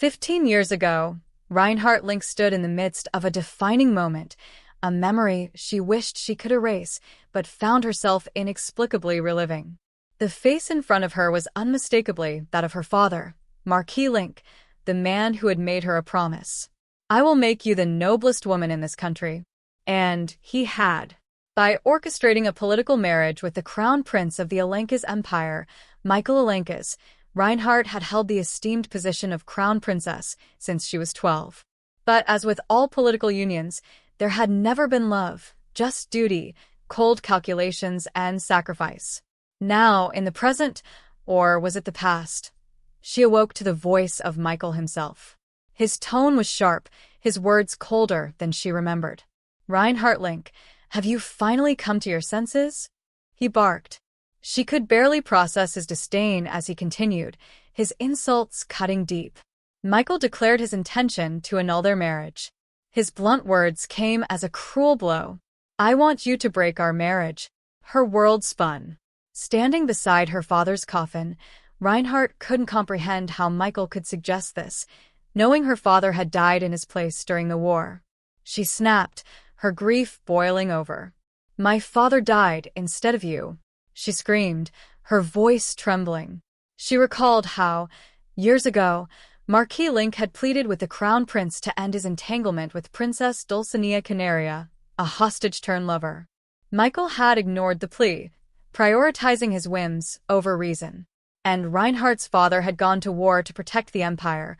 15 years ago, Reinhardt Link stood in the midst of a defining moment, a memory she wished she could erase, but found herself inexplicably reliving. The face in front of her was unmistakably that of her father, Marquis Link, the man who had made her a promise. "I will make you the noblest woman in this country." And he had. By orchestrating a political marriage with the crown prince of the Alenkes Empire, Michael Alenkes, Reinhardt had held the esteemed position of crown princess since she was 12. But as with all political unions, there had never been love, just duty, cold calculations, and sacrifice. Now, in the present, or was it the past? She awoke to the voice of Michael himself. His tone was sharp, his words colder than she remembered. "Reinhardt Link, have you finally come to your senses?" he barked. She could barely process his disdain as he continued, his insults cutting deep. Michael declared his intention to annul their marriage. His blunt words came as a cruel blow. "I want you to break our marriage." Her world spun. Standing beside her father's coffin, Reinhardt couldn't comprehend how Michael could suggest this, knowing her father had died in his place during the war. She snapped, her grief boiling over. "My father died instead of you," she screamed, her voice trembling. She recalled how, years ago, Marquis Link had pleaded with the crown prince to end his entanglement with Princess Dulcinea Canaria, a hostage-turned lover. Michael had ignored the plea, prioritizing his whims over reason. And Reinhardt's father had gone to war to protect the empire,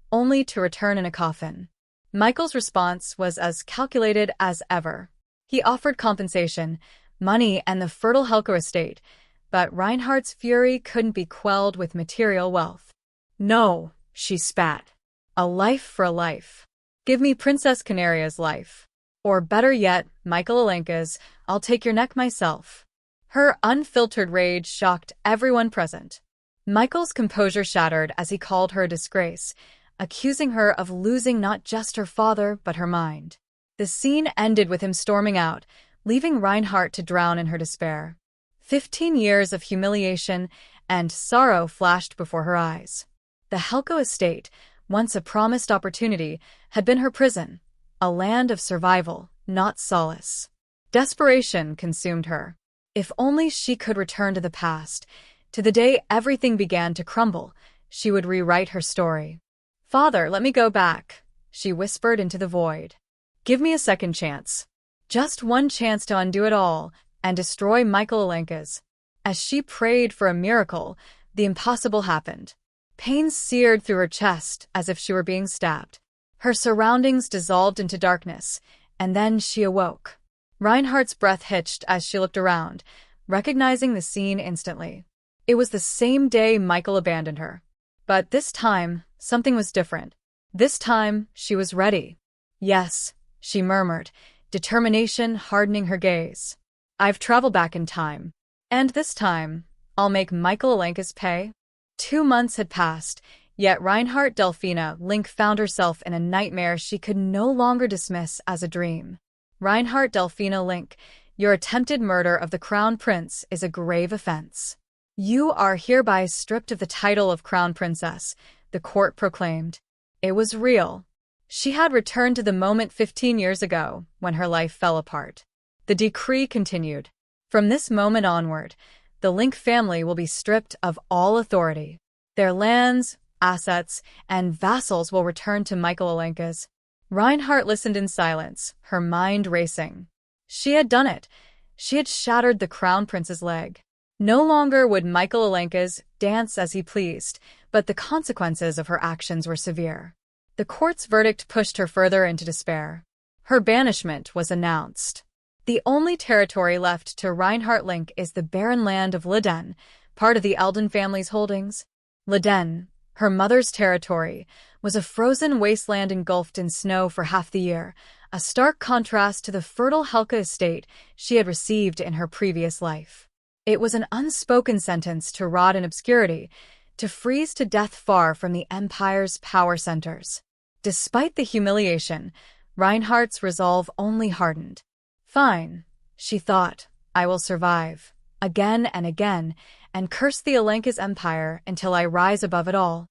only to return in a coffin. Michael's response was as calculated as ever. He offered compensation, money, and the fertile Helco estate, but Reinhardt's fury couldn't be quelled with material wealth. "No," she spat. "A life for a life. Give me Princess Canaria's life. Or better yet, Michael Alenkes, I'll take your neck myself." Her unfiltered rage shocked everyone present. Michael's composure shattered as he called her a disgrace, accusing her of losing not just her father but her mind. The scene ended with him storming out, leaving Reinhardt to drown in her despair. 15 years of humiliation and sorrow flashed before her eyes. The Helco estate, once a promised opportunity, had been her prison, a land of survival, not solace. Desperation consumed her. If only she could return to the past, to the day everything began to crumble, she would rewrite her story. "Father, let me go back," she whispered into the void. "Give me a second chance. Just one chance to undo it all and destroy Michael Alenkes." As she prayed for a miracle, the impossible happened. Pain seared through her chest as if she were being stabbed. Her surroundings dissolved into darkness, and then she awoke. Reinhardt's breath hitched as she looked around, recognizing the scene instantly. It was the same day Michael abandoned her. But this time, something was different. This time, she was ready. "Yes," she murmured, determination hardening her gaze. "I've traveled back in time. And this time, I'll make Michael Alenkes pay." 2 months had passed, yet Reinhardt Delphina Link found herself in a nightmare she could no longer dismiss as a dream. "Reinhardt Delphina Link, your attempted murder of the Crown Prince is a grave offense. You are hereby stripped of the title of Crown Princess," the court proclaimed. It was real. She had returned to the moment 15 years ago when her life fell apart. The decree continued. From this moment onward, the Link family will be stripped of all authority. Their lands, assets, and vassals will return to Michael Alenkes. Reinhardt listened in silence, her mind racing. She had done it. She had shattered the Crown Prince's leg. No longer would Michael Alenkes dance as he pleased, but the consequences of her actions were severe. The court's verdict pushed her further into despair. Her banishment was announced. The only territory left to Reinhardt Link is the barren land of Leen, part of the Eldon family's holdings. Leen, her mother's territory, was a frozen wasteland engulfed in snow for half the year, a stark contrast to the fertile Helco estate she had received in her previous life. It was an unspoken sentence to rot in obscurity, to freeze to death far from the Empire's power centers. Despite the humiliation, Reinhardt's resolve only hardened. "Fine," she thought, "I will survive, again and again, and curse the Alenkes Empire until I rise above it all."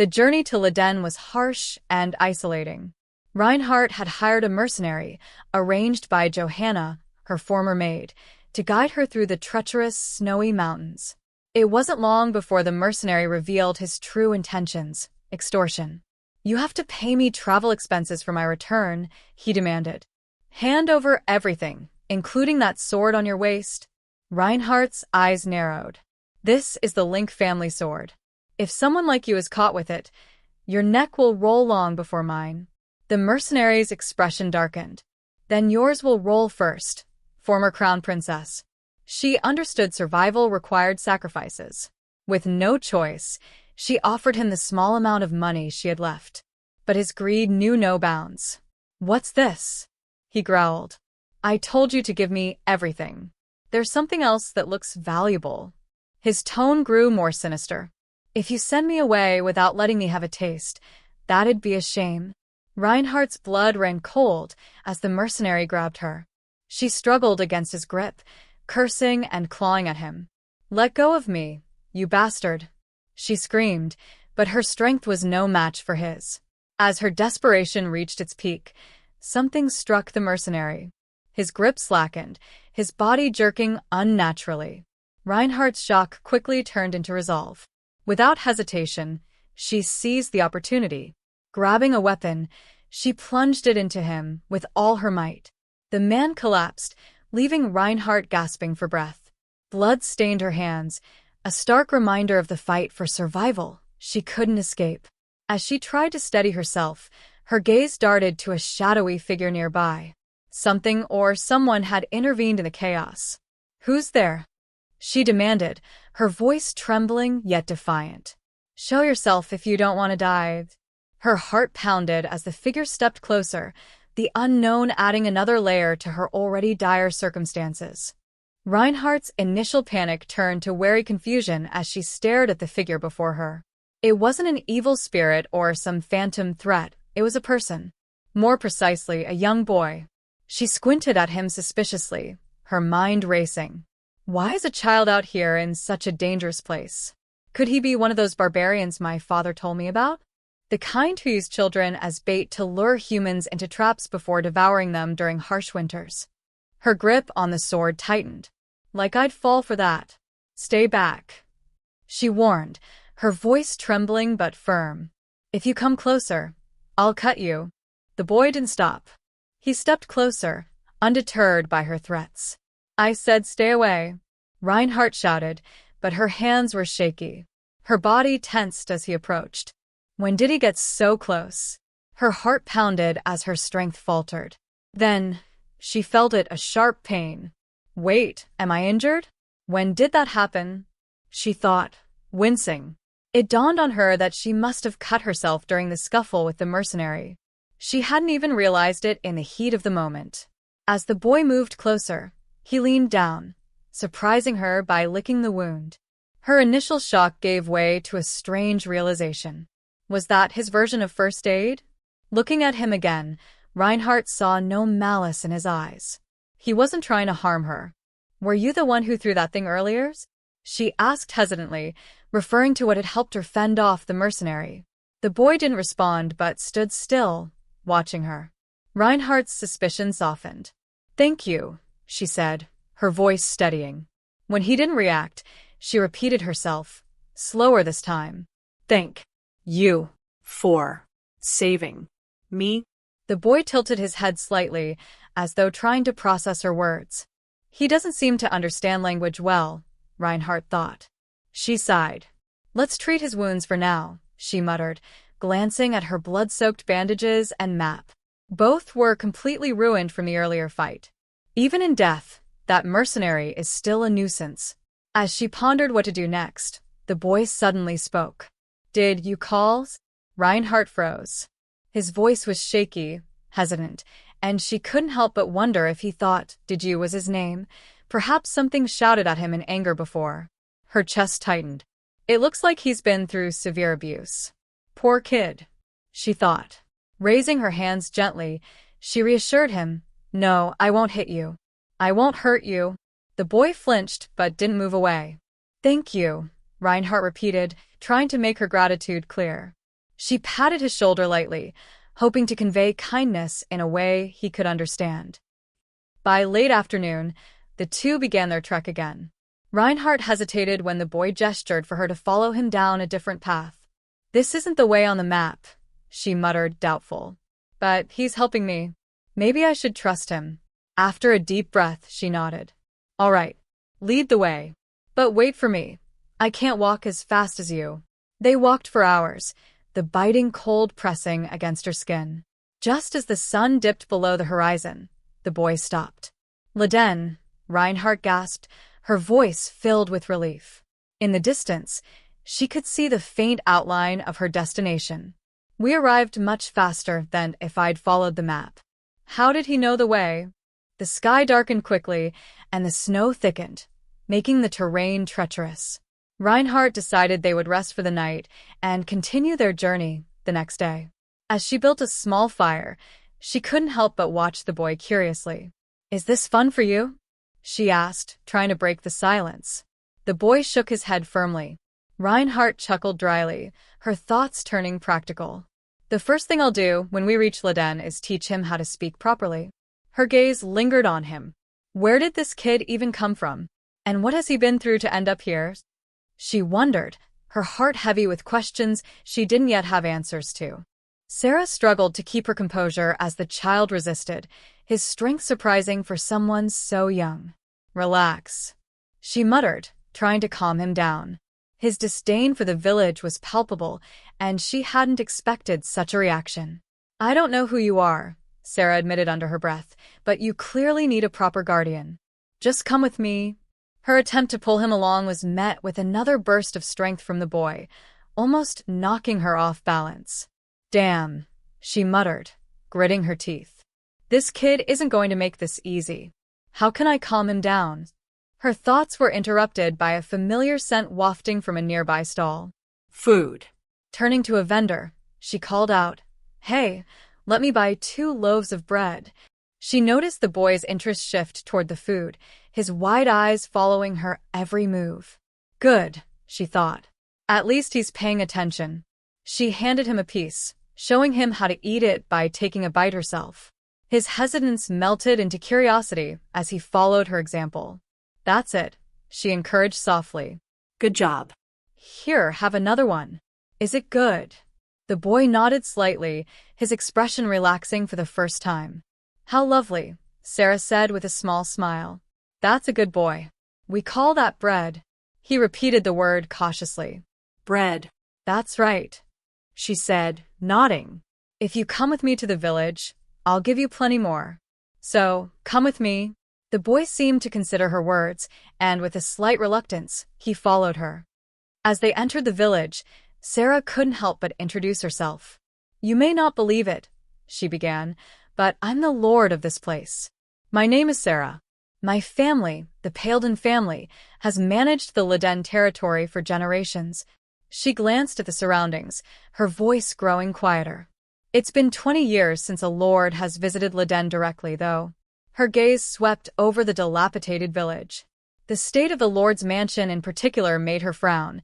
The journey to Leden was harsh and isolating. Reinhardt had hired a mercenary, arranged by Johanna, her former maid, to guide her through the treacherous, snowy mountains. It wasn't long before the mercenary revealed his true intentions: extortion. "You have to pay me travel expenses for my return," he demanded. "Hand over everything, including that sword on your waist." Reinhardt's eyes narrowed. "This is the Link family sword. If someone like you is caught with it, your neck will roll long before mine." The mercenary's expression darkened. "Then yours will roll first, former crown princess." She understood survival required sacrifices. With no choice, she offered him the small amount of money she had left. But his greed knew no bounds. "What's this?" he growled. "I told you to give me everything. There's something else that looks valuable." His tone grew more sinister. "If you send me away without letting me have a taste, that'd be a shame." Reinhardt's blood ran cold as the mercenary grabbed her. She struggled against his grip, cursing and clawing at him. "Let go of me, you bastard!" she screamed, but her strength was no match for his. As her desperation reached its peak, something struck the mercenary. His grip slackened, his body jerking unnaturally. Reinhardt's shock quickly turned into resolve. Without hesitation, she seized the opportunity. Grabbing a weapon, she plunged it into him with all her might. The man collapsed, leaving Reinhardt gasping for breath. Blood stained her hands, a stark reminder of the fight for survival she couldn't escape. As she tried to steady herself, her gaze darted to a shadowy figure nearby. Something or someone had intervened in the chaos. "Who's there?" she demanded, her voice trembling yet defiant. "Show yourself if you don't want to die." Her heart pounded as the figure stepped closer, the unknown adding another layer to her already dire circumstances. Reinhardt's initial panic turned to wary confusion as she stared at the figure before her. It wasn't an evil spirit or some phantom threat, it was a person. More precisely, a young boy. She squinted at him suspiciously, her mind racing. Why is a child out here in such a dangerous place? Could he be one of those barbarians my father told me about? The kind who use children as bait to lure humans into traps before devouring them during harsh winters. Her grip on the sword tightened. "Like I'd fall for that. Stay back," she warned, her voice trembling but firm. "If you come closer, I'll cut you." The boy didn't stop. He stepped closer, undeterred by her threats. "I said stay away," Reinhardt shouted, but her hands were shaky. Her body tensed as he approached. When did he get so close? Her heart pounded as her strength faltered. Then, she felt it, a sharp pain. "Wait, am I injured? When did that happen?" she thought, wincing. It dawned on her that she must have cut herself during the scuffle with the mercenary. She hadn't even realized it in the heat of the moment. As the boy moved closer, he leaned down, surprising her by licking the wound. Her initial shock gave way to a strange realization. Was that his version of first aid? Looking at him again, Reinhardt saw no malice in his eyes. He wasn't trying to harm her. "Were you the one who threw that thing earlier?" she asked hesitantly, referring to what had helped her fend off the mercenary. The boy didn't respond but stood still, watching her. Reinhardt's suspicion softened. "Thank you," she said, her voice steadying. When he didn't react, she repeated herself, slower this time. "Thank you for saving me." The boy tilted his head slightly, as though trying to process her words. He doesn't seem to understand language well, Reinhardt thought. She sighed. "Let's treat his wounds for now," she muttered, glancing at her blood-soaked bandages and map. Both were completely ruined from the earlier fight. Even in death, that mercenary is still a nuisance. As she pondered what to do next, the boy suddenly spoke. "Did you call?" Reinhardt froze. His voice was shaky, hesitant, and she couldn't help but wonder if he thought "did you" was his name. Perhaps something shouted at him in anger before. Her chest tightened. It looks like he's been through severe abuse. Poor kid, she thought. Raising her hands gently, she reassured him, "No, I won't hit you. I won't hurt you." The boy flinched but didn't move away. "Thank you," Reinhardt repeated, trying to make her gratitude clear. She patted his shoulder lightly, hoping to convey kindness in a way he could understand. By late afternoon, the two began their trek again. Reinhardt hesitated when the boy gestured for her to follow him down a different path. "This isn't the way on the map," she muttered, doubtful. "But he's helping me. Maybe I should trust him." After a deep breath, she nodded. "All right, lead the way. But wait for me. I can't walk as fast as you." They walked for hours, the biting cold pressing against her skin. Just as the sun dipped below the horizon, the boy stopped. "Leen," Reinhardt gasped, her voice filled with relief. In the distance, she could see the faint outline of her destination. "We arrived much faster than if I'd followed the map." How did he know the way? The sky darkened quickly, and the snow thickened, making the terrain treacherous. Reinhardt decided they would rest for the night and continue their journey the next day. As she built a small fire, she couldn't help but watch the boy curiously. "Is this fun for you?" she asked, trying to break the silence. The boy shook his head firmly. Reinhardt chuckled dryly, her thoughts turning practical. "The first thing I'll do when we reach Leen is teach him how to speak properly." Her gaze lingered on him. Where did this kid even come from? And what has he been through to end up here? She wondered, her heart heavy with questions she didn't yet have answers to. Sarah struggled to keep her composure as the child resisted, his strength surprising for someone so young. "Relax," she muttered, trying to calm him down. His disdain for the village was palpable, and she hadn't expected such a reaction. "I don't know who you are," Sarah admitted under her breath, "but you clearly need a proper guardian. Just come with me." Her attempt to pull him along was met with another burst of strength from the boy, almost knocking her off balance. "Damn," she muttered, gritting her teeth. "This kid isn't going to make this easy. How can I calm him down?" Her thoughts were interrupted by a familiar scent wafting from a nearby stall. "Food." Turning to a vendor, she called out, "Hey, let me buy 2 loaves of bread." She noticed the boy's interest shift toward the food, his wide eyes following her every move. "Good," she thought. "At least he's paying attention." She handed him a piece, showing him how to eat it by taking a bite herself. His hesitance melted into curiosity as he followed her example. "That's it," she encouraged softly. "Good job. Here, have another one. Is it good?" The boy nodded slightly, his expression relaxing for the first time. "How lovely," Sarah said with a small smile. "That's a good boy. We call that bread." He repeated the word cautiously. "Bread. That's right," she said, nodding. "If you come with me to the village, I'll give you plenty more. So, come with me." The boy seemed to consider her words, and with a slight reluctance, he followed her. As they entered the village, Sarah couldn't help but introduce herself. "You may not believe it," she began, "but I'm the lord of this place. My name is Sarah. My family, the Paledon family, has managed the Leen territory for generations." She glanced at the surroundings, her voice growing quieter. "It's been 20 years since a lord has visited Leen directly, though." Her gaze swept over the dilapidated village. The state of the lord's mansion in particular made her frown.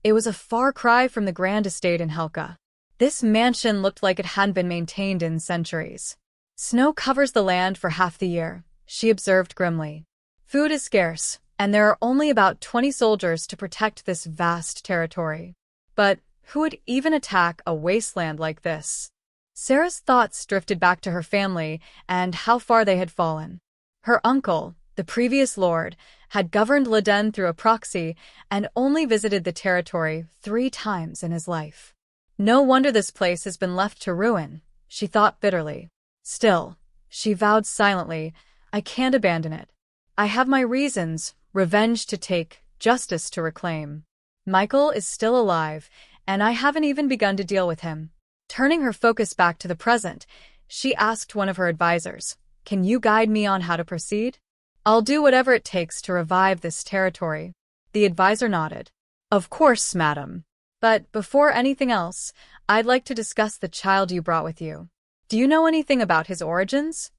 It was a far cry from the grand estate in Helka. This mansion looked like it hadn't been maintained in centuries. "Snow covers the land for half the year," she observed grimly. "Food is scarce, and there are only about 20 soldiers to protect this vast territory. But who would even attack a wasteland like this?" Sarah's thoughts drifted back to her family and how far they had fallen. Her uncle, the previous lord, had governed Leen through a proxy and only visited the territory 3 times in his life. No wonder this place has been left to ruin, she thought bitterly. Still, she vowed silently, "I can't abandon it. I have my reasons, revenge to take, justice to reclaim. Michael is still alive, and I haven't even begun to deal with him." Turning her focus back to the present, she asked one of her advisors, "Can you guide me on how to proceed?" "I'll do whatever it takes to revive this territory." The advisor nodded. "Of course, madam. But before anything else, I'd like to discuss the child you brought with you. Do you know anything about his origins?"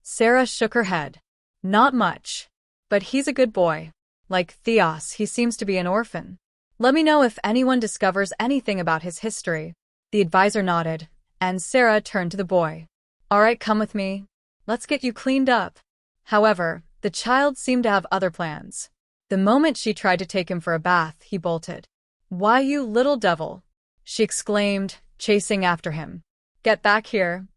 Sarah shook her head. "Not much. But he's a good boy. Like Theos, he seems to be an orphan. Let me know if anyone discovers anything about his history." The advisor nodded, and Sarah turned to the boy. All right, come with me. Let's get you cleaned up. However, the child seemed to have other plans. The moment she tried to take him for a bath, he bolted. Why, you little devil! She exclaimed, chasing after him. Get back here.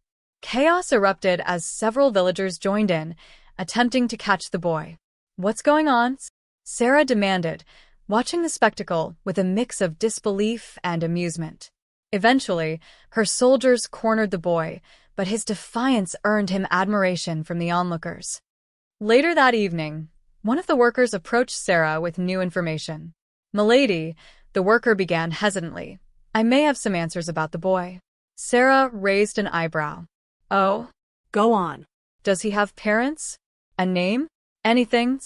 Chaos erupted as several villagers joined in, attempting to catch the boy. What's going on? Sarah demanded, watching the spectacle with a mix of disbelief and amusement. Eventually, her soldiers cornered the boy, but his defiance earned him admiration from the onlookers. Later that evening, one of the workers approached Sarah with new information. Milady, the worker began hesitantly. I may have some answers about the boy. Sarah raised an eyebrow. Oh? Go on. Does he have parents? A name? Anything?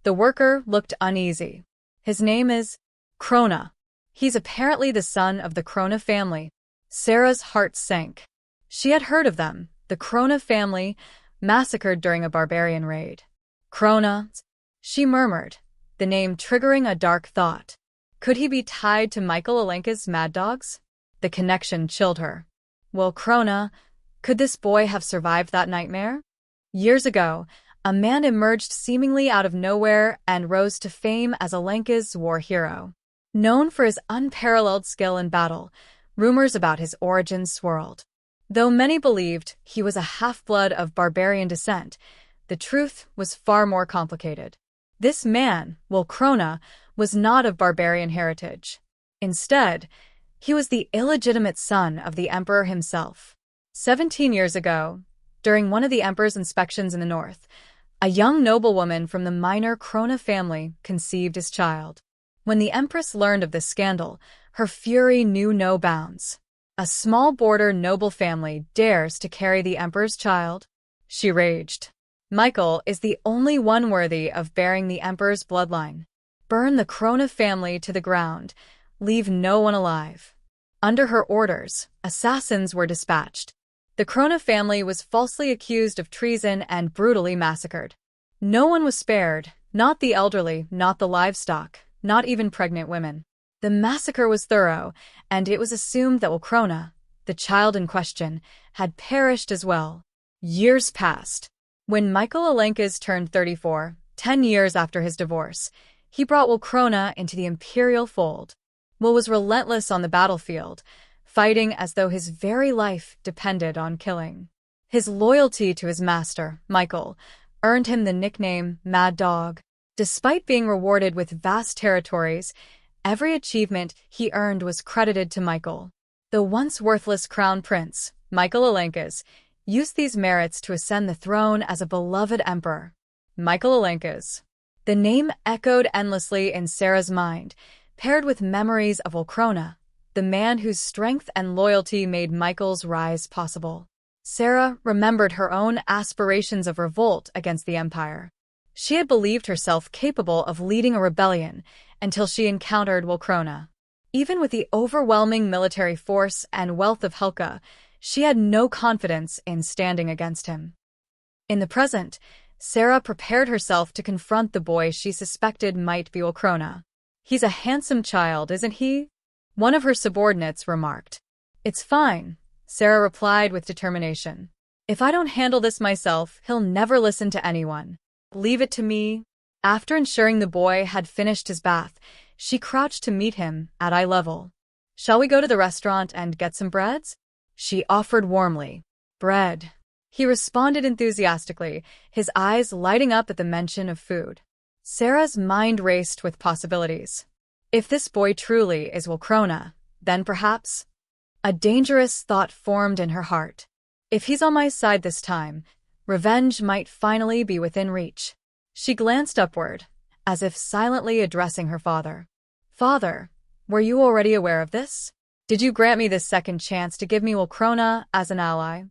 The worker looked uneasy. His name is Krona. He's apparently the son of the Krona family. Sarah's heart sank. She had heard of them, the Krona family, massacred during a barbarian raid. Krona, she murmured, the name triggering a dark thought. Could he be tied to Michael Alenka's mad dogs? The connection chilled her. Well, Krona, could this boy have survived that nightmare? Years ago, a man emerged seemingly out of nowhere and rose to fame as Alenka's war hero. Known for his unparalleled skill in battle, rumors about his origins swirled. Though many believed he was a half-blood of barbarian descent, the truth was far more complicated. This man, Krona, was not of barbarian heritage. Instead, he was the illegitimate son of the emperor himself. 17 years ago, during one of the emperor's inspections in the north, a young noblewoman from the minor Krona family conceived his child. When the empress learned of this scandal, her fury knew no bounds. A small border noble family dares to carry the emperor's child? She raged. Michael is the only one worthy of bearing the emperor's bloodline. Burn the Krona family to the ground. Leave no one alive. Under her orders, assassins were dispatched. The Krona family was falsely accused of treason and brutally massacred. No one was spared, not the elderly, not the livestock, not even pregnant women. The massacre was thorough, and it was assumed that Krona, the child in question, had perished as well. Years passed. When Michael Alenka's turned 34, 10 years after his divorce, he brought Krona into the imperial fold. Will was relentless on the battlefield, fighting as though his very life depended on killing. His loyalty to his master, Michael, earned him the nickname Mad Dog. Despite being rewarded with vast territories, every achievement he earned was credited to Michael. The once worthless crown prince, Michael Alenka's, used these merits to ascend the throne as a beloved emperor. Michael Alenka's. The name echoed endlessly in Sarah's mind, paired with memories of Krona, the man whose strength and loyalty made Michael's rise possible. Sarah remembered her own aspirations of revolt against the empire. She had believed herself capable of leading a rebellion until she encountered Krona. Even with the overwhelming military force and wealth of Helka, she had no confidence in standing against him. In the present, Sarah prepared herself to confront the boy she suspected might be Krona. He's a handsome child, isn't he? One of her subordinates remarked. It's fine, Sarah replied with determination. If I don't handle this myself, he'll never listen to anyone. Leave it to me. After ensuring the boy had finished his bath, she crouched to meet him at eye level. Shall we go to the restaurant and get some breads? She offered warmly. Bread. He responded enthusiastically, his eyes lighting up at the mention of food. Sarah's mind raced with possibilities. If this boy truly is Krona, then perhaps... A dangerous thought formed in her heart. If he's on my side this time, revenge might finally be within reach. She glanced upward, as if silently addressing her father. Father, were you already aware of this? Did you grant me this second chance to give me Krona as an ally?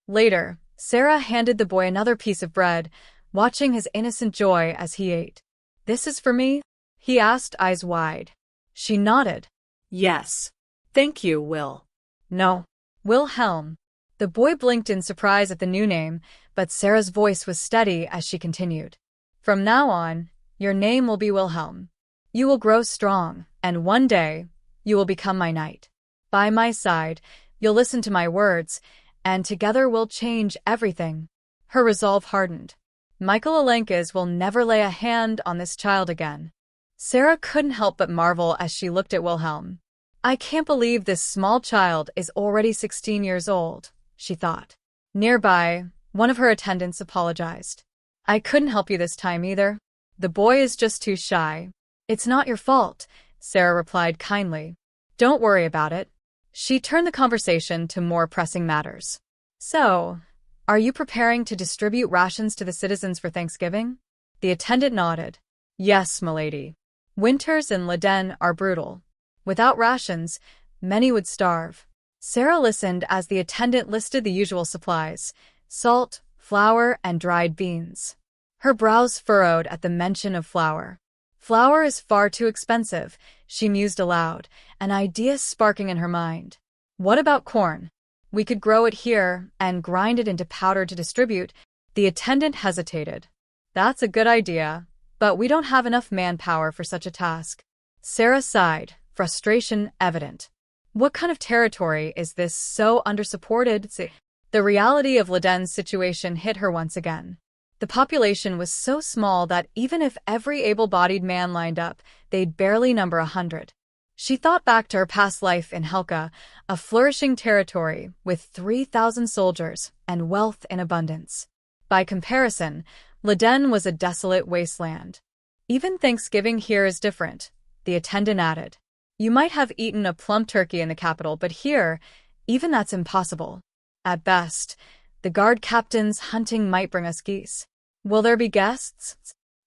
Later, Sarah handed the boy another piece of bread, watching his innocent joy as he ate. This is for me? He asked, eyes wide. She nodded. Yes. Thank you, Will. No. Wilhelm. The boy blinked in surprise at the new name, but Sarah's voice was steady as she continued. From now on, your name will be Wilhelm. You will grow strong, and one day, you will become my knight. By my side, you'll listen to my words, and together we'll change everything. Her resolve hardened. Michael Alenkes will never lay a hand on this child again. Sarah couldn't help but marvel as she looked at Wilhelm. I can't believe this small child is already 16 years old, she thought. Nearby, one of her attendants apologized. I couldn't help you this time either. The boy is just too shy. It's not your fault, Sarah replied kindly. Don't worry about it. She turned the conversation to more pressing matters. So, are you preparing to distribute rations to the citizens for Thanksgiving? The attendant nodded. Yes, milady. Winters in Leen are brutal. Without rations, many would starve. Sarah listened as the attendant listed the usual supplies: salt, flour, and dried beans. Her brows furrowed at the mention of flour. Flour is far too expensive, she mused aloud, an idea sparking in her mind. What about corn? We could grow it here and grind it into powder to distribute. The attendant hesitated. That's a good idea, but we don't have enough manpower for such a task. Sarah sighed, frustration evident. What kind of territory is this so undersupported? The reality of Leden's situation hit her once again. The population was so small that even if every able-bodied man lined up, they'd barely number 100. She thought back to her past life in Helka, a flourishing territory with 3,000 soldiers and wealth in abundance. By comparison, Leen was a desolate wasteland. Even Thanksgiving here is different, the attendant added. You might have eaten a plump turkey in the capital, but here, even that's impossible. At best, the guard captain's hunting might bring us geese. Will there be guests?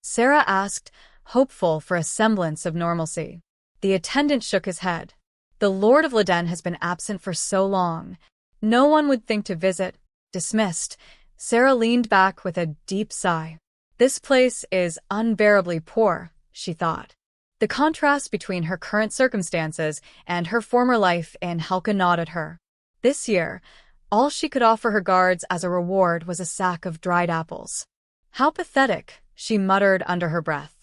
Sarah asked, hopeful for a semblance of normalcy. The attendant shook his head. The Lord of Leen has been absent for so long. No one would think to visit. Dismissed, Sarah leaned back with a deep sigh. This place is unbearably poor, she thought. The contrast between her current circumstances and her former life in Helka gnawed at her. This year, all she could offer her guards as a reward was a sack of dried apples. How pathetic, she muttered under her breath.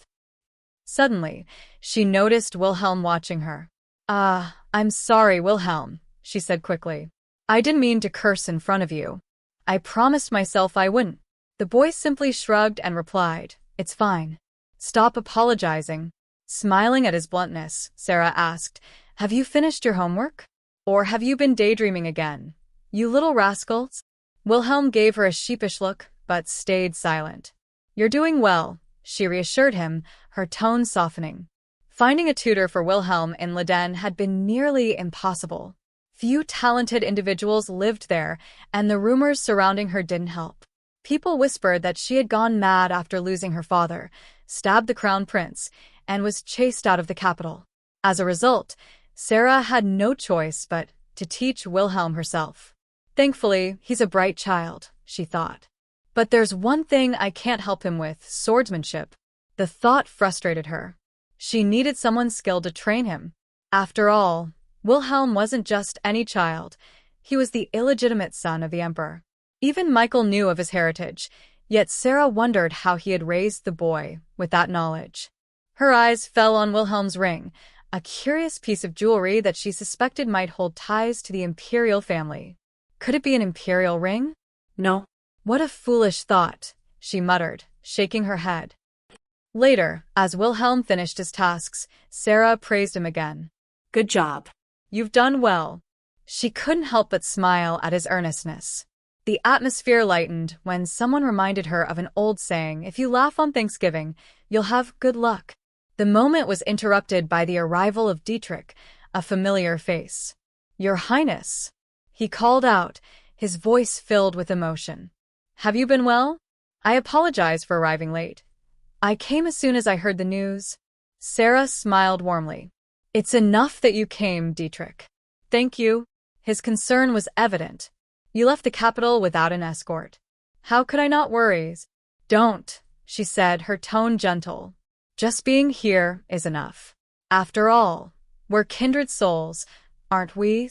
Suddenly, she noticed Wilhelm watching her. I'm sorry, Wilhelm, she said quickly. I didn't mean to curse in front of you. I promised myself I wouldn't. The boy simply shrugged and replied, It's fine. Stop apologizing. Smiling at his bluntness, Sarah asked, Have you finished your homework? Or have you been daydreaming again? You little rascals? Wilhelm gave her a sheepish look, but stayed silent. You're doing well, she reassured him, her tone softening. Finding a tutor for Wilhelm in Leen had been nearly impossible. Few talented individuals lived there, and the rumors surrounding her didn't help. People whispered that she had gone mad after losing her father, stabbed the crown prince, and was chased out of the capital. As a result, Sarah had no choice but to teach Wilhelm herself. Thankfully, he's a bright child, she thought. But there's one thing I can't help him with: swordsmanship. The thought frustrated her. She needed someone skilled to train him. After all, Wilhelm wasn't just any child. He was the illegitimate son of the emperor. Even Michael knew of his heritage, yet Sarah wondered how he had raised the boy with that knowledge. Her eyes fell on Wilhelm's ring, a curious piece of jewelry that she suspected might hold ties to the imperial family. Could it be an imperial ring? No. What a foolish thought, she muttered, shaking her head. Later, as Wilhelm finished his tasks, Sarah praised him again. Good job. You've done well. She couldn't help but smile at his earnestness. The atmosphere lightened when someone reminded her of an old saying: if you laugh on Thanksgiving, you'll have good luck. The moment was interrupted by the arrival of Dietrich, a familiar face. Your Highness, he called out, his voice filled with emotion. Have you been well? I apologize for arriving late. I came as soon as I heard the news. Sarah smiled warmly. It's enough that you came, Dietrich. Thank you. His concern was evident. You left the capital without an escort. How could I not worry? Don't, she said, her tone gentle. Just being here is enough. After all, we're kindred souls, aren't we?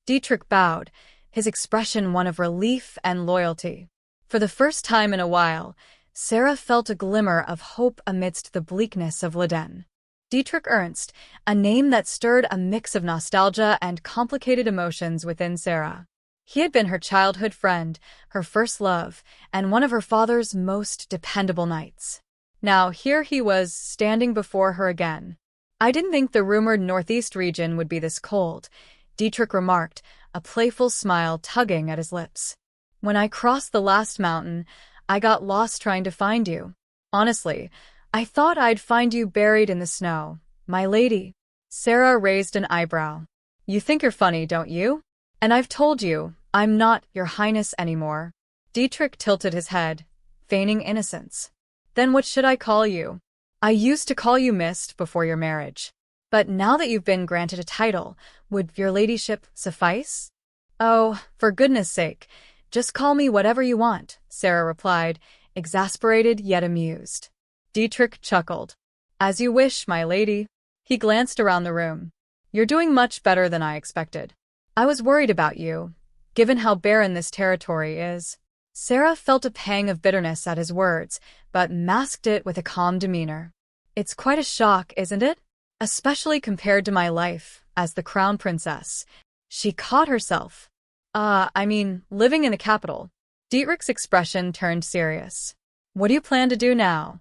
Dietrich bowed, his expression one of relief and loyalty. For the first time in a while, Sarah felt a glimmer of hope amidst the bleakness of Leen. Dietrich Ernst, a name that stirred a mix of nostalgia and complicated emotions within Sarah. He had been her childhood friend, her first love, and one of her father's most dependable knights. Now here he was, standing before her again. "I didn't think the rumored northeast region would be this cold," Dietrich remarked, a playful smile tugging at his lips. "When I crossed the last mountain, I got lost trying to find you. Honestly, I thought I'd find you buried in the snow, my lady." Sarah raised an eyebrow. "You think you're funny, don't you? And I've told you, I'm not your highness anymore." Dietrich tilted his head, feigning innocence. "Then what should I call you?" "I used to call you Mist before your marriage. But now that you've been granted a title, would your ladyship suffice?" "Oh, for goodness sake, just call me whatever you want," Sarah replied, exasperated yet amused. Dietrich chuckled. "As you wish, my lady." He glanced around the room. "You're doing much better than I expected. I was worried about you, given how barren this territory is." Sarah felt a pang of bitterness at his words, but masked it with a calm demeanor. "It's quite a shock, isn't it? Especially compared to my life as the crown princess." She caught herself. Living in the capital." Dietrich's expression turned serious. "What do you plan to do now?"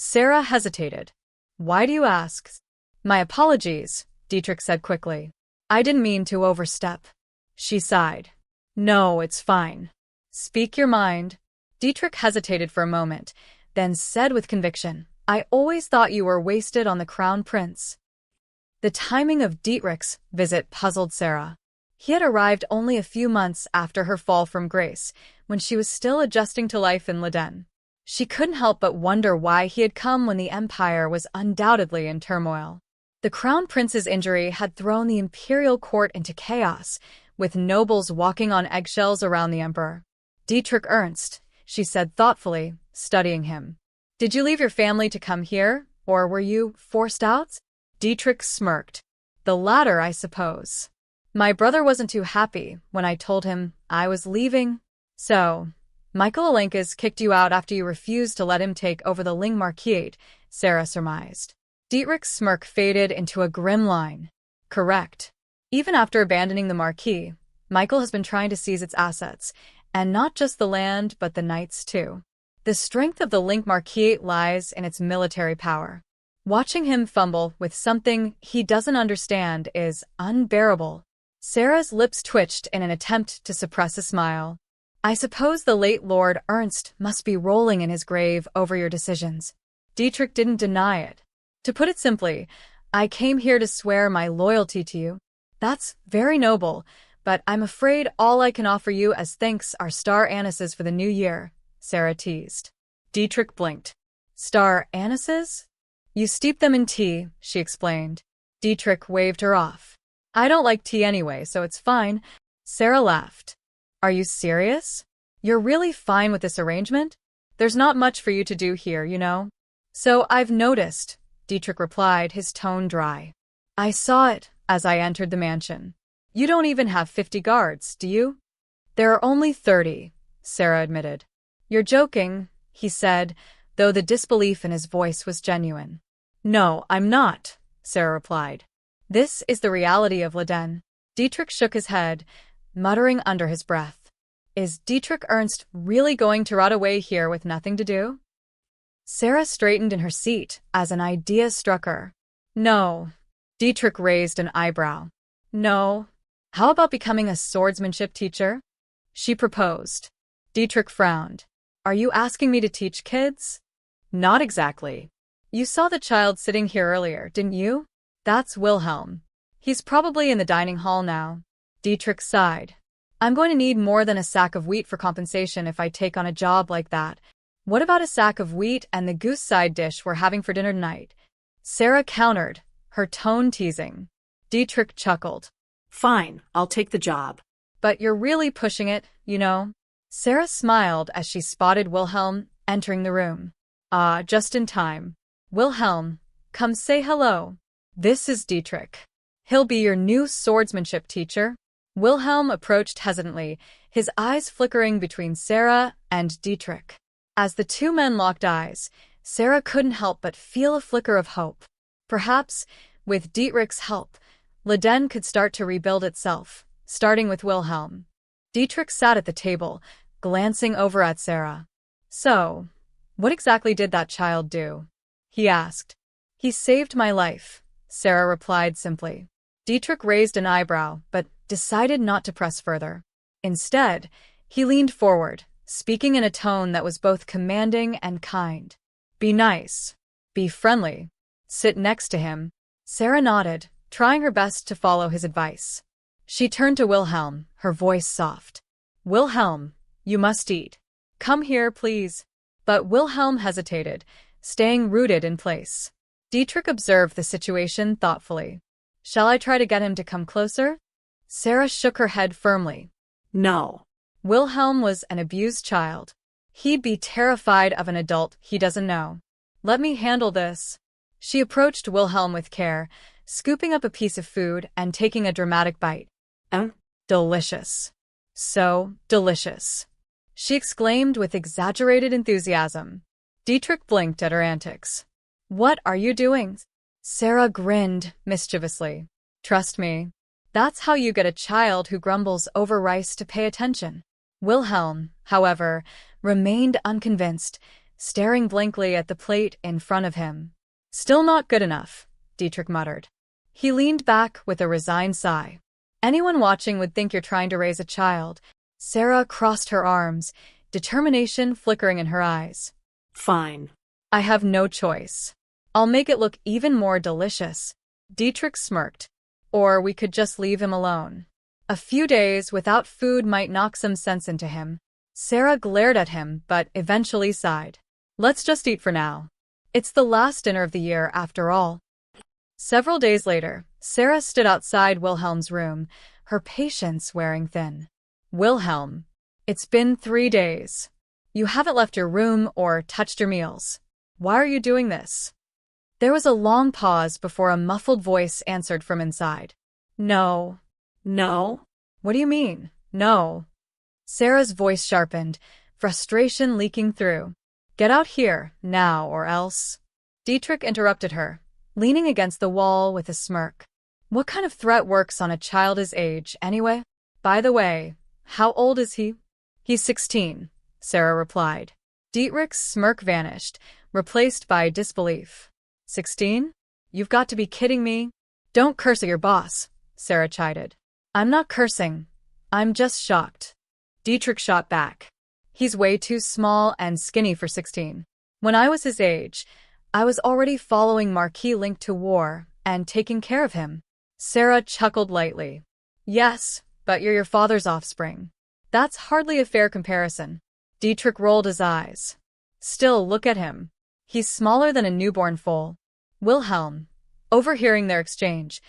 Sarah hesitated. "Why do you ask?" "My apologies," Dietrich said quickly. "I didn't mean to overstep." She sighed. "No, it's fine. Speak your mind." Dietrich hesitated for a moment, then said with conviction, "I always thought you were wasted on the crown prince." The timing of Dietrich's visit puzzled Sarah. He had arrived only a few months after her fall from grace, when she was still adjusting to life in Leen. She couldn't help but wonder why he had come when the empire was undoubtedly in turmoil. The crown prince's injury had thrown the imperial court into chaos, with nobles walking on eggshells around the emperor. "Dietrich Ernst," she said thoughtfully, studying him. "Did you leave your family to come here, or were you forced out?" Dietrich smirked. "The latter, I suppose. My brother wasn't too happy when I told him I was leaving." "So, Michael Alenkas kicked you out after you refused to let him take over the Ling Marquisate," Sarah surmised. Dietrich's smirk faded into a grim line. "Correct. Even after abandoning the Marquis, Michael has been trying to seize its assets, and not just the land but the knights too. The strength of the Ling Marquisate lies in its military power. Watching him fumble with something he doesn't understand is unbearable." Sarah's lips twitched in an attempt to suppress a smile. "I suppose the late Lord Ernst must be rolling in his grave over your decisions." Dietrich didn't deny it. "To put it simply, I came here to swear my loyalty to you." "That's very noble, but I'm afraid all I can offer you as thanks are star anises for the new year," Sarah teased. Dietrich blinked. "Star anises? You steep them in tea," she explained. Dietrich waved her off. "I don't like tea anyway, so it's fine." Sarah laughed. "Are you serious? You're really fine with this arrangement? There's not much for you to do here, you know." "So I've noticed," Dietrich replied, his tone dry. "I saw it as I entered the mansion. You don't even have 50 guards, do you?" "There are only 30, Sarah admitted. "You're joking," he said, though the disbelief in his voice was genuine. "No, I'm not," Sarah replied. "This is the reality of Leen." Dietrich shook his head, muttering under his breath. "Is Dietrich Ernst really going to rot away here with nothing to do?" Sarah straightened in her seat as an idea struck her. "No." Dietrich raised an eyebrow. "No. How about becoming a swordsmanship teacher?" she proposed. Dietrich frowned. "Are you asking me to teach kids?" "Not exactly. You saw the child sitting here earlier, didn't you? That's Wilhelm. He's probably in the dining hall now." Dietrich sighed. "I'm going to need more than a sack of wheat for compensation if I take on a job like that. What about a sack of wheat and the goose side dish we're having for dinner tonight?" Sarah countered, her tone teasing. Dietrich chuckled. "Fine, I'll take the job." "But you're really pushing it, you know." Sarah smiled as she spotted Wilhelm entering the room. "Ah, just in time. Wilhelm, come say hello. This is Dietrich. He'll be your new swordsmanship teacher." Wilhelm approached hesitantly, his eyes flickering between Sarah and Dietrich. As the two men locked eyes, Sarah couldn't help but feel a flicker of hope. Perhaps, with Dietrich's help, Leden could start to rebuild itself, starting with Wilhelm. Dietrich sat at the table, glancing over at Sarah. "So, what exactly did that child do?" he asked. "He saved my life," Sarah replied simply. Dietrich raised an eyebrow, but decided not to press further. Instead, he leaned forward, speaking in a tone that was both commanding and kind. "Be nice. Be friendly. Sit next to him." Sarah nodded, trying her best to follow his advice. She turned to Wilhelm, her voice soft. "Wilhelm, you must eat. Come here, please." But Wilhelm hesitated, staying rooted in place. Dietrich observed the situation thoughtfully. "Shall I try to get him to come closer?" Sarah shook her head firmly. No. Wilhelm was an abused child. He'd be terrified of an adult he doesn't know. "Let me handle this." She approached Wilhelm with care, scooping up a piece of food and taking a dramatic bite. Delicious. So delicious," she exclaimed with exaggerated enthusiasm. Dietrich blinked at her antics. "What are you doing?" Sarah grinned mischievously. "Trust me. That's how you get a child who grumbles over rice to pay attention." Wilhelm, however, remained unconvinced, staring blankly at the plate in front of him. "Still not good enough," Dietrich muttered. He leaned back with a resigned sigh. "Anyone watching would think you're trying to raise a child." Sarah crossed her arms, determination flickering in her eyes. Fine. "I have no choice. I'll make it look even more delicious." Dietrich smirked. "Or we could just leave him alone. A few days without food might knock some sense into him." Sarah glared at him, but eventually sighed. "Let's just eat for now. It's the last dinner of the year, after all." Several days later, Sarah stood outside Wilhelm's room, her patience wearing thin. "Wilhelm, it's been 3 days. You haven't left your room or touched your meals. Why are you doing this?" There was a long pause before a muffled voice answered from inside. "No." No? "What do you mean, no?" Sarah's voice sharpened, frustration leaking through. "Get out here, now or else." Dietrich interrupted her, leaning against the wall with a smirk. "What kind of threat works on a child his age, anyway? By the way, how old is he?" "He's 16, Sarah replied. Dietrich's smirk vanished, replaced by disbelief. 16? You've got to be kidding me. Don't curse at your boss, Sarah chided. I'm not cursing. I'm just shocked. Dietrich shot back. He's way too small and skinny for 16. When I was his age, I was already following Marquis linked to war and taking care of him. Sarah chuckled lightly. Yes, but you're your father's offspring. That's hardly a fair comparison. Dietrich rolled his eyes. Still, look at him. He's smaller than a newborn foal. Wilhelm, overhearing their exchange,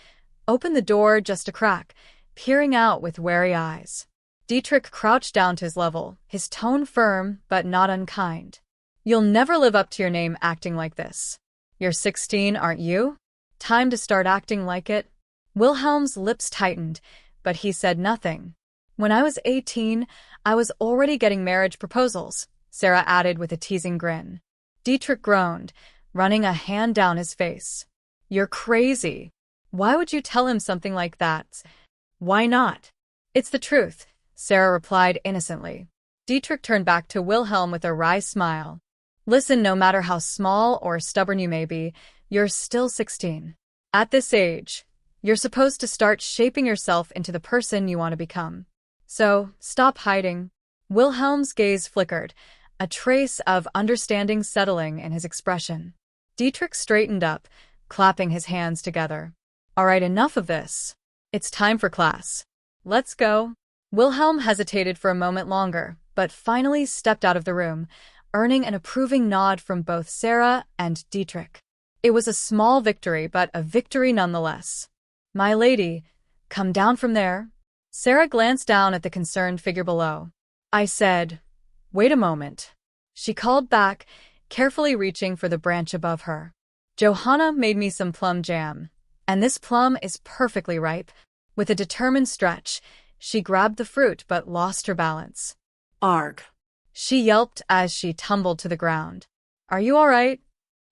opened the door just a crack, peering out with wary eyes. Dietrich crouched down to his level, his tone firm but not unkind. You'll never live up to your name acting like this. You're 16, aren't you? Time to start acting like it. Wilhelm's lips tightened, but he said nothing. When I was 18, I was already getting marriage proposals, Sarah added with a teasing grin. Dietrich groaned, running a hand down his face. You're crazy. Why would you tell him something like that? Why not? It's the truth, Sarah replied innocently. Dietrich turned back to Wilhelm with a wry smile. Listen, no matter how small or stubborn you may be, you're still 16. At this age, you're supposed to start shaping yourself into the person you want to become. So, stop hiding. Wilhelm's gaze flickered, a trace of understanding settling in his expression. Dietrich straightened up, clapping his hands together. All right, enough of this. It's time for class. Let's go. Wilhelm hesitated for a moment longer, but finally stepped out of the room, earning an approving nod from both Sarah and Dietrich. It was a small victory, but a victory nonetheless. My lady, come down from there. Sarah glanced down at the concerned figure below. I said, wait a moment. She called back, carefully reaching for the branch above her. Johanna made me some plum jam, and this plum is perfectly ripe. With a determined stretch, she grabbed the fruit but lost her balance. Arg. She yelped as she tumbled to the ground. Are you all right?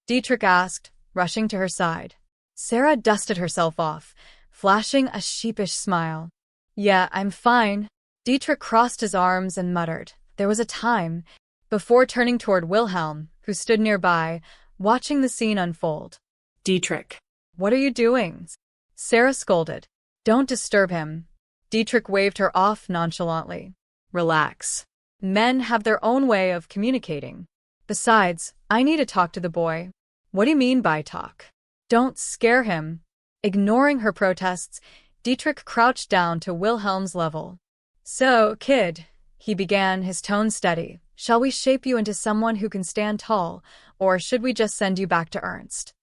Dietrich asked, rushing to her side. Sarah dusted herself off, flashing a sheepish smile. Yeah, I'm fine. Dietrich crossed his arms and muttered, "There was a time," before turning toward Wilhelm, who stood nearby, watching the scene unfold. Dietrich. "What are you doing?" Sarah scolded. "Don't disturb him." Dietrich waved her off nonchalantly. "Relax. Men have their own way of communicating. Besides, I need to talk to the boy." "What do you mean by talk?" "Don't scare him." Ignoring her protests, Dietrich crouched down to Wilhelm's level. "So, kid," he began, his tone steady, "shall we shape you into someone who can stand tall, or should we just send you back to Ernst?"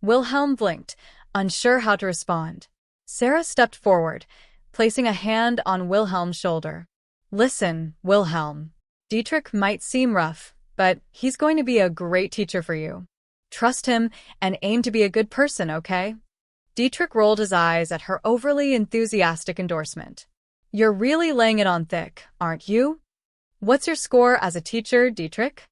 Wilhelm blinked, unsure how to respond. Sarah stepped forward, placing a hand on Wilhelm's shoulder. "Listen, Wilhelm. Dietrich might seem rough, but he's going to be a great teacher for you. Trust him and aim to be a good person, okay?" Dietrich rolled his eyes at her overly enthusiastic endorsement. "You're really laying it on thick, aren't you? What's your score as a teacher, Dietrich?"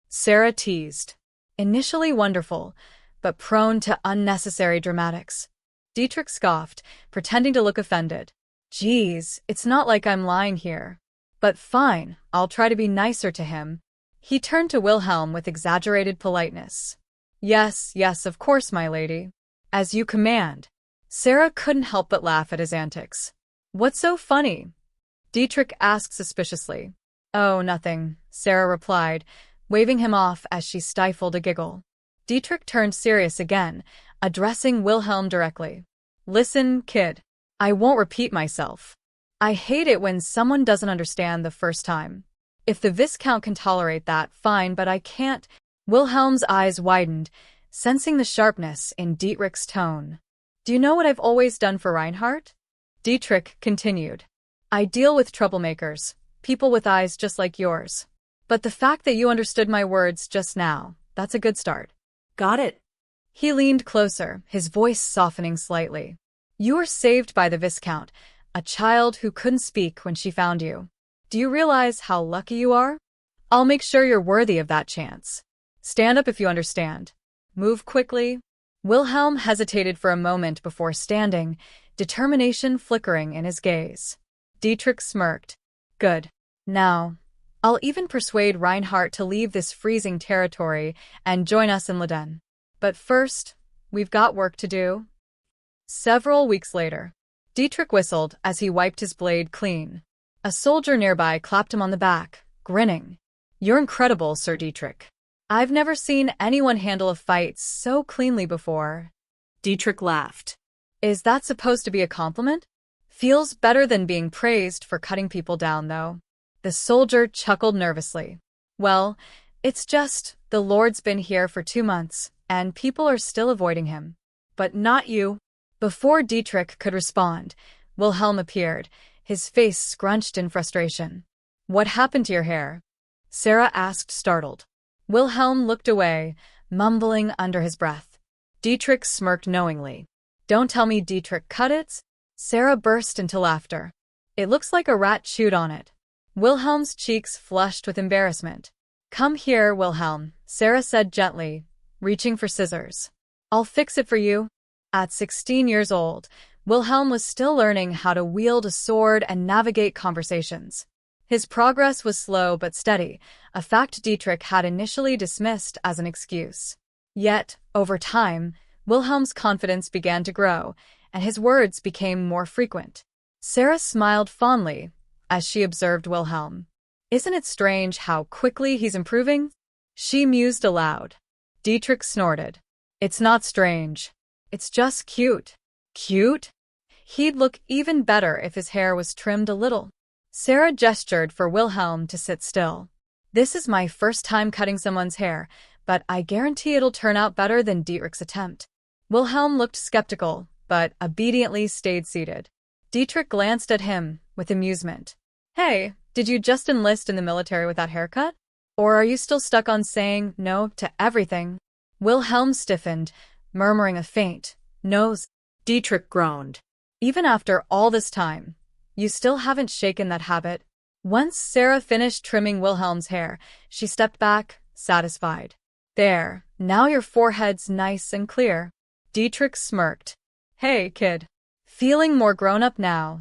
Sarah teased. Initially wonderful, but prone to unnecessary dramatics. Dietrich scoffed, pretending to look offended. "Geez, it's not like I'm lying here. But fine, I'll try to be nicer to him." He turned to Wilhelm with exaggerated politeness. Yes, of course, my lady. As you command." Sarah couldn't help but laugh at his antics. "What's so funny?" Dietrich asked suspiciously. "Oh, nothing," Sarah replied, waving him off as she stifled a giggle. Dietrich turned serious again, addressing Wilhelm directly. "Listen, kid. I won't repeat myself. I hate it when someone doesn't understand the first time. If the Viscount can tolerate that, fine, but I can't." Wilhelm's eyes widened, sensing the sharpness in Dietrich's tone. "Do you know what I've always done for Reinhardt?" Dietrich continued. "I deal with troublemakers, people with eyes just like yours. But the fact that you understood my words just now, that's a good start." Got it. He leaned closer, his voice softening slightly. "You were saved by the Viscount, a child who couldn't speak when she found you. Do you realize how lucky you are? I'll make sure you're worthy of that chance. Stand up if you understand. Move quickly." Wilhelm hesitated for a moment before standing, determination flickering in his gaze. Dietrich smirked. "Good. Now, I'll even persuade Reinhardt to leave this freezing territory and join us in Leden. But first, we've got work to do." Several weeks later, Dietrich whistled as he wiped his blade clean. A soldier nearby clapped him on the back, grinning. "You're incredible, Sir Dietrich. I've never seen anyone handle a fight so cleanly before." Dietrich laughed. "Is that supposed to be a compliment?" "Feels better than being praised for cutting people down, though." The soldier chuckled nervously. "Well, it's just, the Lord's been here for 2 months, and people are still avoiding him. But not you." Before Dietrich could respond, Wilhelm appeared, his face scrunched in frustration. "What happened to your hair?" Sarah asked, startled. Wilhelm looked away, mumbling under his breath. Dietrich smirked knowingly. "Don't tell me Dietrich cut it?" Sarah burst into laughter. "It looks like a rat chewed on it." Wilhelm's cheeks flushed with embarrassment. "Come here, Wilhelm," Sarah said gently, reaching for scissors. "I'll fix it for you." At 16 years old, Wilhelm was still learning how to wield a sword and navigate conversations. His progress was slow but steady, a fact Dietrich had initially dismissed as an excuse. Yet, over time, Wilhelm's confidence began to grow, and his words became more frequent. Sarah smiled fondly as she observed Wilhelm. "Isn't it strange how quickly he's improving?" She mused aloud. Dietrich snorted. "It's not strange. It's just cute." "Cute?" "He'd look even better if his hair was trimmed a little." Sarah gestured for Wilhelm to sit still. "This is my first time cutting someone's hair, but I guarantee it'll turn out better than Dietrich's attempt." Wilhelm looked skeptical, but obediently stayed seated. Dietrich glanced at him with amusement. "Hey, did you just enlist in the military with that haircut? Or are you still stuck on saying no to everything?" Wilhelm stiffened, murmuring a faint "No's." Dietrich groaned. "Even after all this time, you still haven't shaken that habit." Once Sarah finished trimming Wilhelm's hair, she stepped back, satisfied. "There, now your forehead's nice and clear." Dietrich smirked. Hey, kid. Feeling more grown-up now.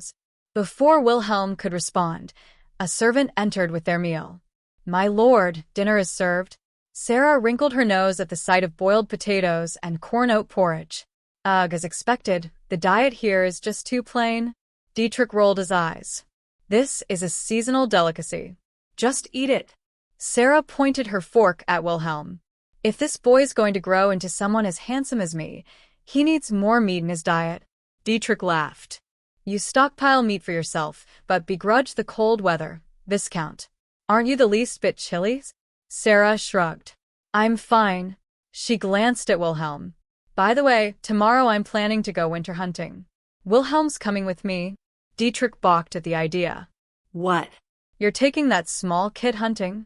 Before Wilhelm could respond, a servant entered with their meal. My lord, dinner is served. Sarah wrinkled her nose at the sight of boiled potatoes and corn oat porridge. Ugh, as expected, the diet here is just too plain. Dietrich rolled his eyes. This is a seasonal delicacy. Just eat it. Sarah pointed her fork at Wilhelm. If this boy's going to grow into someone as handsome as me, he needs more meat in his diet. Dietrich laughed. You stockpile meat for yourself, but begrudge the cold weather, Viscount. Aren't you the least bit chilly? Sarah shrugged. I'm fine. She glanced at Wilhelm. By the way, tomorrow I'm planning to go winter hunting. Wilhelm's coming with me. Dietrich balked at the idea. What? You're taking that small kid hunting?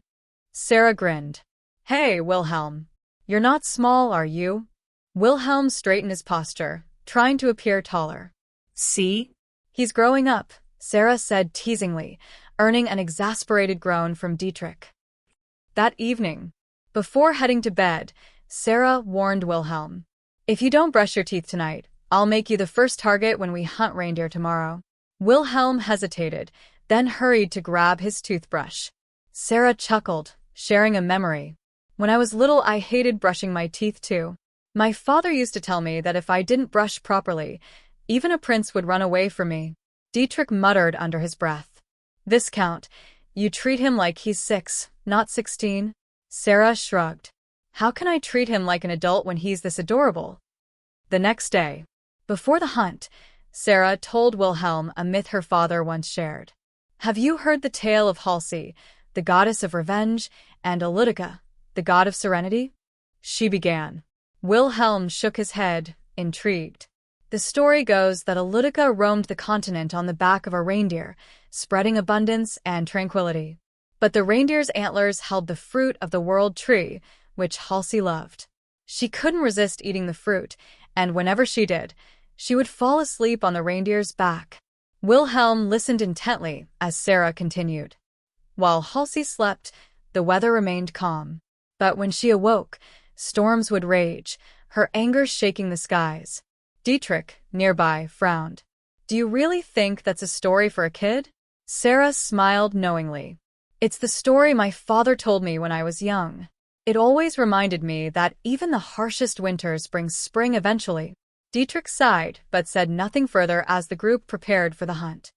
Sarah grinned. Hey, Wilhelm. You're not small, are you? Wilhelm straightened his posture, trying to appear taller. See? He's growing up, Sarah said teasingly, earning an exasperated groan from Dietrich. That evening, before heading to bed, Sarah warned Wilhelm. If you don't brush your teeth tonight, I'll make you the first target when we hunt reindeer tomorrow. Wilhelm hesitated, then hurried to grab his toothbrush. Sarah chuckled, sharing a memory. When I was little, I hated brushing my teeth too. My father used to tell me that if I didn't brush properly, even a prince would run away from me. Dietrich muttered under his breath. Viscount, you treat him like he's 6, not 16? Sarah shrugged. How can I treat him like an adult when he's this adorable? The next day, before the hunt, Sarah told Wilhelm a myth her father once shared. Have you heard the tale of Halsey, the goddess of revenge, and Alutica, the god of serenity? She began. Wilhelm shook his head, intrigued. The story goes that Alutica roamed the continent on the back of a reindeer, spreading abundance and tranquility. But the reindeer's antlers held the fruit of the world tree, which Halsey loved. She couldn't resist eating the fruit, and whenever she did, she would fall asleep on the reindeer's back. Wilhelm listened intently as Sarah continued. While Halsey slept, the weather remained calm. But when she awoke, storms would rage, her anger shaking the skies. Dietrich, nearby, frowned. Do you really think that's a story for a kid? Sarah smiled knowingly. It's the story my father told me when I was young. It always reminded me that even the harshest winters bring spring eventually. Dietrich sighed, but said nothing further as the group prepared for the hunt.